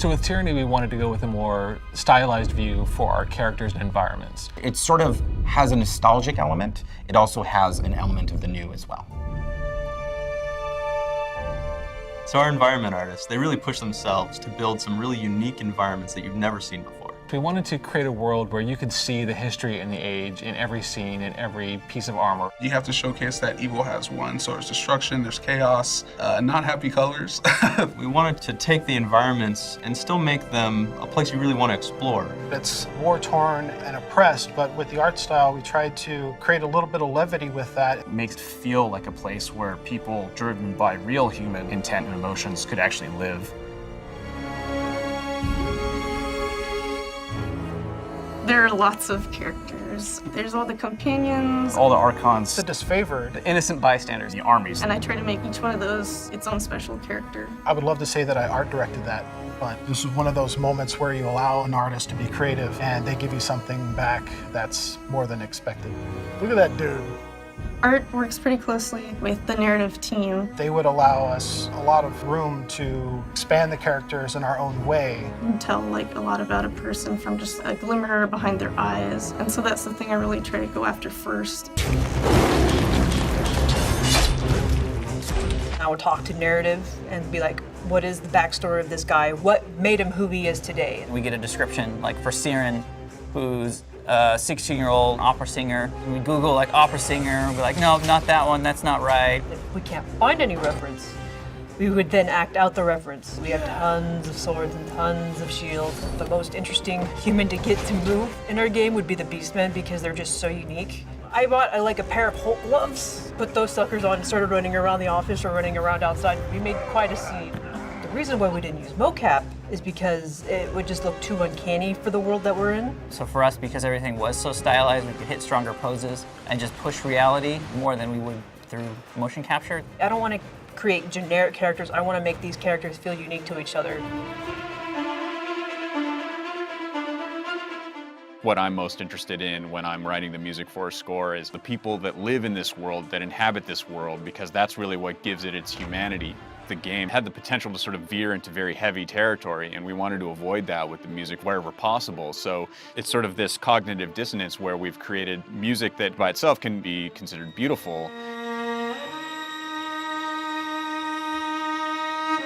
So with Tyranny, we wanted to go with a more stylized view for our characters and environments. It sort of has a nostalgic element. It also has an element of the new as well. So our environment artists, they really push themselves to build some really unique environments that you've never seen before. We wanted to create a world where you could see the history and the age in every scene, in every piece of armor. You have to showcase that evil has won. So there's destruction, there's chaos, not happy colors. We wanted to take the environments and still make them a place you really want to explore. It's war-torn and oppressed, but with the art style, we tried to create a little bit of levity with that. It makes it feel like a place where people driven by real human intent and emotions could actually live. There are lots of characters. There's all the companions, All the archons, The disfavored. the innocent bystanders, the armies. and I try to make each one of those its own special character. I would love to say that I art directed that, but this is one of those moments where you allow an artist to be creative and they give you something back that's more than expected. Look at that dude. Art works pretty closely with the narrative team. They would allow us a lot of room to expand the characters in our own way. You can tell like a lot about a person from just a glimmer behind their eyes. And so that's the thing I really try to go after first. I would talk to narrative and be like, what is the backstory of this guy? What made him who he is today? We get a description, like for Siren, who's a 16-year-old opera singer. We Google like opera singer, and we're like, no, not that one, that's not right. If we can't find any reference, we would then act out the reference. We have tons of swords and tons of shields. The most interesting human to get to move in our game would be the Beastmen because they're just so unique. I bought like a pair of Hulk gloves, put those suckers on and started running around the office or running around outside. We made quite a scene. The reason why we didn't use mocap is because it would just look too uncanny for the world that we're in. So for us, because everything was so stylized, we could hit stronger poses and just push reality more than we would through motion capture. I don't want to create generic characters. I want to make these characters feel unique to each other. What I'm most interested in when I'm writing the music for a score is the people that live in this world, that inhabit this world, because that's really what gives it its humanity. The game had the potential to sort of veer into very heavy territory, and we wanted to avoid that with the music wherever possible. So it's sort of this cognitive dissonance where we've created music that by itself can be considered beautiful,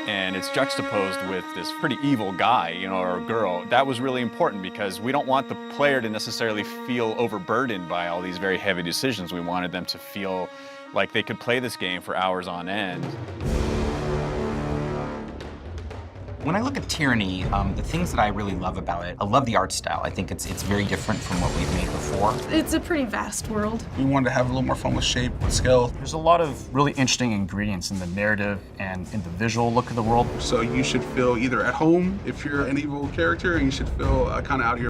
and it's juxtaposed with this pretty evil guy, you know, or girl. That was really important because we don't want the player to necessarily feel overburdened by all these very heavy decisions. We wanted them to feel like they could play this game for hours on end. When I look at Tyranny, the things that I really love about it, I love the art style. I think it's very different from what we've made before. It's a pretty vast world. We wanted to have a little more fun with shape, with scale. There's a lot of really interesting ingredients in the narrative and in the visual look of the world. So you should feel either at home if you're an evil character, and you should feel kind of out of your